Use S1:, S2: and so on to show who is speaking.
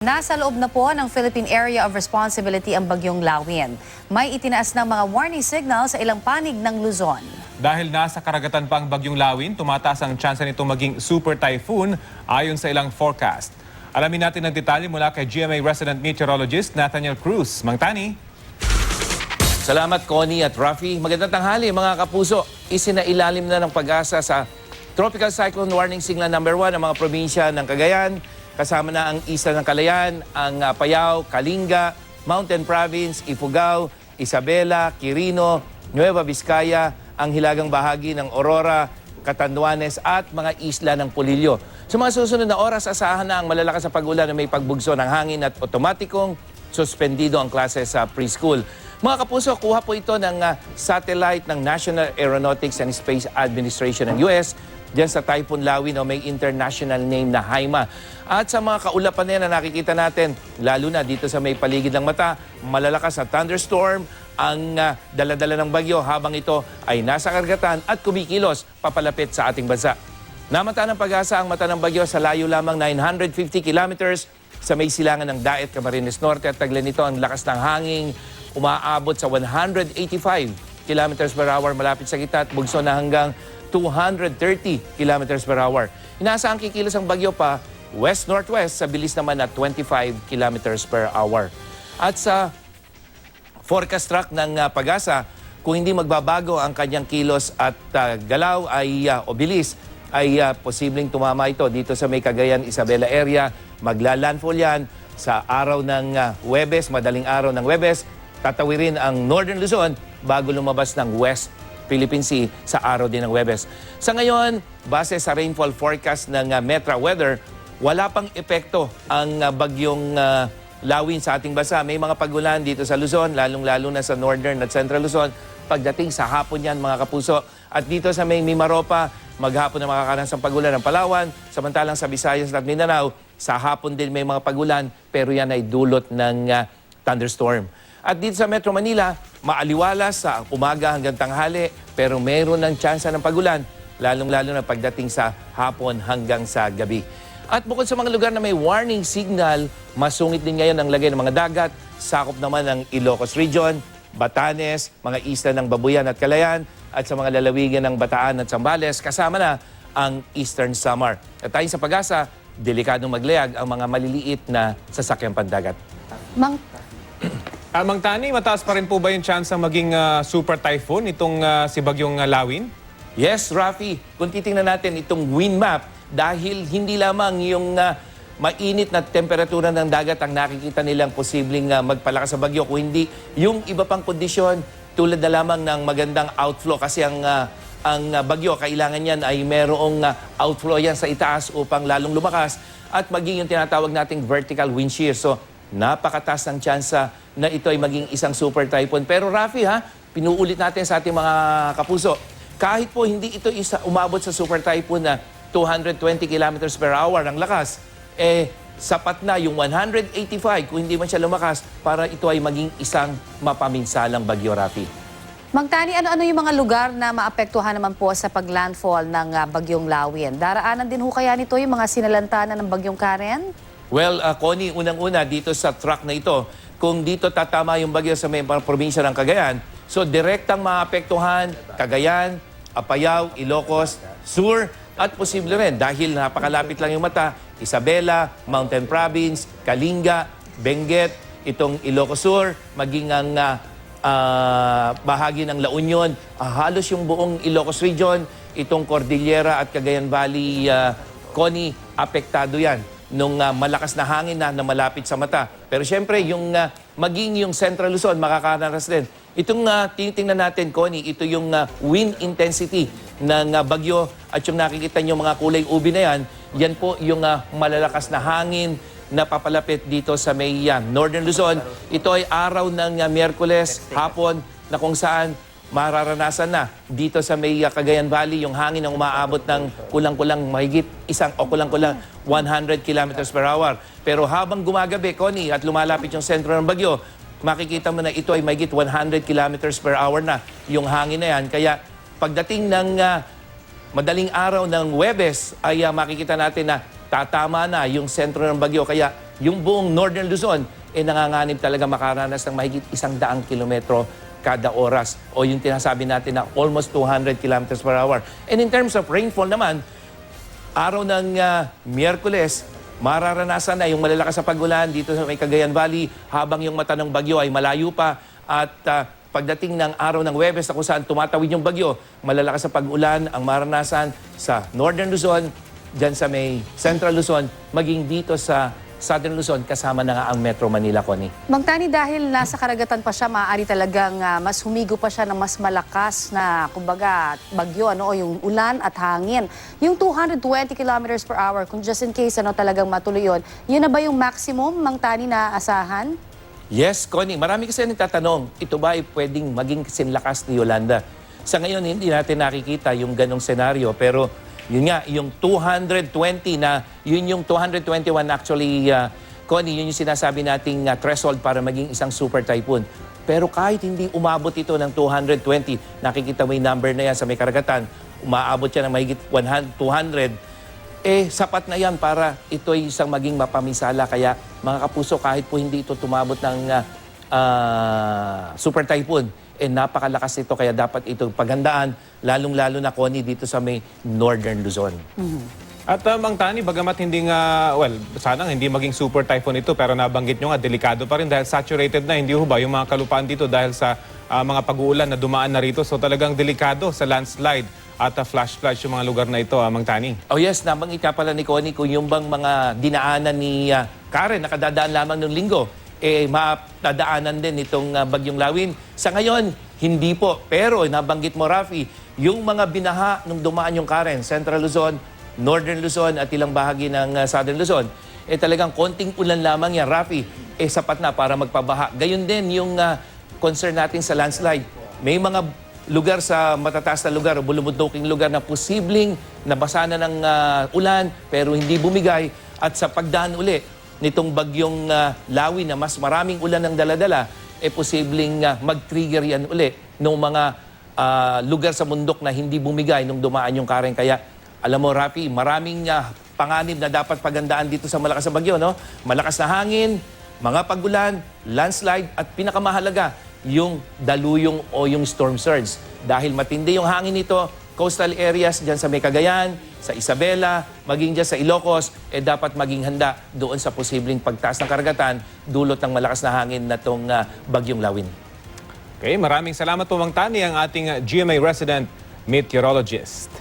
S1: Nasa loob na po ng Philippine Area of Responsibility ang Bagyong Lawin. May itinaas ng mga warning signal sa ilang panig ng Luzon.
S2: Dahil nasa karagatan pa ang Bagyong Lawin, tumataas ang tsansa nito maging super typhoon ayon sa ilang forecast. Alamin natin ang detalye mula kay GMA resident meteorologist Nathaniel Cruz. Mang Tani.
S3: Salamat Connie at Rafi. Magandang tanghali mga kapuso. Isinailalim na ng Pag-asa sa Tropical Cyclone Warning Signal number 1 ang mga probinsya ng Cagayan. Kasama na ang Isla ng Calayan, ang Apayao, Kalinga, Mountain Province, Ifugao, Isabela, Quirino, Nueva Vizcaya, ang hilagang bahagi ng Aurora, Catanduanes at mga isla ng Polillo. Sa mga susunod na oras, asahan na ang malalakas na pag-ulan na may pagbugso ng hangin at otomatikong suspendido ang klase sa preschool. Mga kapuso, kuha po ito ng satellite ng National Aeronautics and Space Administration ng US diyan sa Typhoon Lawin o may international name na Haima. At sa mga kaulapan na yan na nakikita natin, lalo na dito sa may paligid ng mata, malalakas na thunderstorm ang dala-dala ng bagyo habang ito ay nasa karagatan at kumikilos papalapit sa ating bansa. Namata ng Pag-asa ang mata ng bagyo sa layo lamang 950 kilometers sa may silangan ng Daet, Camarines Norte at taglan nito ang lakas ng hangin umaabot sa 185 kilometers per hour malapit sa kita at bugso na hanggang 230 kilometers per hour. Inaasahang kikilos ang bagyo pa west-northwest sa bilis naman at 25 kilometers per hour. At sa forecast track ng Pag-asa, kung hindi magbabago ang kanyang kilos at galaw o bilis, ay posibleng tumama ito dito sa may Cagayan, Isabela area. Magla-landfall yan sa araw ng Huwebes, madaling araw ng Huwebes. Tatawirin ang Northern Luzon bago lumabas ng West Philippine Sea sa araw din ng Huwebes. Sa ngayon, base sa rainfall forecast ng Metra Weather, wala pang epekto ang bagyong Lawin sa ating bansa. May mga pagulan dito sa Luzon, lalong-lalo na sa Northern at Central Luzon. Pagdating sa hapon yan, mga kapuso. At dito sa may Mimaropa, maghapon na makakaranas ng pagulan ng Palawan. Samantalang sa Visayas at Mindanao, sa hapon din may mga pagulan, pero yan ay dulot ng thunderstorm. At dito sa Metro Manila, maaliwalas sa umaga hanggang tanghali, pero meron ng tsansa ng pagulan, lalong-lalo na pagdating sa hapon hanggang sa gabi. At bukod sa mga lugar na may warning signal, masungit din ngayon ang lagay ng mga dagat, sakop naman ang Ilocos Region, Batanes, mga isla ng Babuyan at Calayan, at sa mga lalawigan ng Bataan at Zambales, kasama na ang Eastern Samar. At tayo sa Pag-asa, delikadong maglayag ang mga maliliit na sasakyang pandagat.
S2: Mang Tani, mataas pa rin po ba yung chance ng maging super typhoon itong si Bagyong Lawin?
S3: Yes, Rafi. Kung titingnan natin itong wind map, dahil hindi lamang yung mainit na temperatura ng dagat ang nakikita nilang posibleng magpalakas sa bagyo, kung hindi yung iba pang kondisyon tulad na lamang ng magandang outflow kasi ang bagyo, kailangan yan ay merong outflow yan sa itaas upang lalong lumakas at maging yung tinatawag nating vertical wind shear. So, napakataas ng tsansa na ito ay maging isang super typhoon. Pero Rafi, pinuulit natin sa ating mga kapuso, kahit po hindi ito umabot sa super typhoon na 220 kilometers per hour ang lakas, sapat na yung 185 kung hindi man siya lumakas para ito ay maging isang mapaminsalang bagyo, Rafi.
S1: Mang Tani, ano-ano yung mga lugar na maapektuhan naman po sa paglandfall ng Bagyong Lawin? Daraanan din ho kaya nito yung mga sinalantanan ng Bagyong Karen?
S3: Well, Connie, unang-una dito sa track na ito, kung dito tatama yung bagyo sa may probinsya ng Cagayan, so direktang maapektuhan Cagayan, Apayao, Ilocos, Sur, at posible rin dahil napakalapit lang yung mata, Isabela, Mountain Province, Kalinga, Benguet, itong Ilocos Sur, maging ang bahagi ng La Union, halos yung buong Ilocos Region, itong Cordillera at Cagayan Valley, Connie, apektado yan nung malakas na hangin na malapit sa mata. Pero siyempre, yung maging yung Central Luzon, makakaranas din. Itong tinitingnan natin, Connie, ito yung wind intensity ng bagyo at yung nakikita nyo mga kulay ubi na yan, yan po yung malalakas na hangin na papalapit dito sa may Northern Luzon. Ito ay araw ng Miyerkules, hapon, na kung saan mararanasan na dito sa may Cagayan Valley yung hangin ang umaabot ng kulang-kulang mahigit kulang-kulang 100 kilometers per hour. Pero habang gumagabi, Connie, at lumalapit yung sentro ng bagyo, makikita mo na ito ay mahigit 100 kilometers per hour na yung hangin na yan. Kaya pagdating ng madaling araw ng Huwebes ay makikita natin na tatama na yung sentro ng bagyo. Kaya yung buong Northern Luzon, nanganganib talaga makaranas ng mahigit 100 kilometro kada oras o yung tinasabi natin na almost 200 kilometers per hour. And in terms of rainfall naman, araw ng Miyerkules, mararanasan na yung malalakas na pag-ulan dito sa may Cagayan Valley habang yung mata ng bagyo ay malayo pa at pagdating ng araw ng Huwebes na kung saan tumatawid yung bagyo, malalakas na pag-ulan ang maranasan sa Northern Luzon, dyan sa may Central Luzon, maging dito sa Southern Luzon, kasama na nga ang Metro Manila, Connie.
S1: Mang Tani, dahil nasa karagatan pa siya, maaari talagang mas humigo pa siya ng mas malakas na, kumbaga, bagyo, o yung ulan at hangin. Yung 220 kilometers per hour, kung just in case talagang matuloy yun na ba yung maximum, Mang Tani, na asahan?
S3: Yes, Connie. Marami kasi nagtatanong, ito ba ay pwedeng maging sinlakas ni Yolanda? Sa ngayon, hindi natin nakikita yung ganong senaryo, pero yun nga, yung 220 na, yun yung 221 actually, Connie, yun yung sinasabi nating threshold para maging isang super typhoon. Pero kahit hindi umabot ito ng 220, nakikita mo yung number na yan sa may karagatan, umaabot siya ng mahigit 200, sapat na yan para ito ay isang maging mapamisala. Kaya mga kapuso, kahit po hindi ito tumabot ng super typhoon, napakalakas ito kaya dapat ito paghandaan, lalong-lalo na, Connie, dito sa may Northern Luzon.
S2: At Mang Tani, bagamat hindi nga, sana hindi maging super typhoon ito, pero nabanggit nyo nga, delikado pa rin dahil saturated na, hindi ho ba, yung mga kalupaan dito dahil sa mga pag-uulan na dumaan na rito. So talagang delikado sa landslide at flash floods yung mga lugar na ito, Mang Tani.
S3: Oh yes, nabanggit ka pala ni Connie kung yung bang mga dinaanan ni Karen, nakadadaan lamang ng linggo, matadaanan din itong Bagyong Lawin. Sa ngayon, hindi po. Pero nabanggit mo, Rafi, yung mga binaha nung dumaan yung Karen, Central Luzon, Northern Luzon at ilang bahagi ng Southern Luzon, talagang konting ulan lamang yan, Rafi, sapat na para magpabaha. Gayon din yung concern natin sa landslide. May mga lugar sa matataas na lugar o bulubunduking lugar na posibleng nabasa na ng ulan pero hindi bumigay at sa pagdaan uli nitong bagyong Lawin na mas maraming ulan ng daladala, posibleng mag-trigger yan uli ng mga lugar sa bundok na hindi bumigay nung dumaan yung Karen. Kaya alam mo, Rafi, maraming panganib na dapat pagandaan dito sa malakas na bagyo, no? Malakas na hangin, mga pagulan, landslide at pinakamahalaga, yung daluyong o yung storm surge. Dahil matindi yung hangin nito, coastal areas dyan sa may Cagayan, sa Isabela, maging dyan sa Ilocos, dapat maging handa doon sa posibleng pagtaas ng karagatan dulot ng malakas na hangin na itong Bagyong Lawin.
S2: Okay, maraming salamat po, Mang Tani, ang ating GMA resident meteorologist.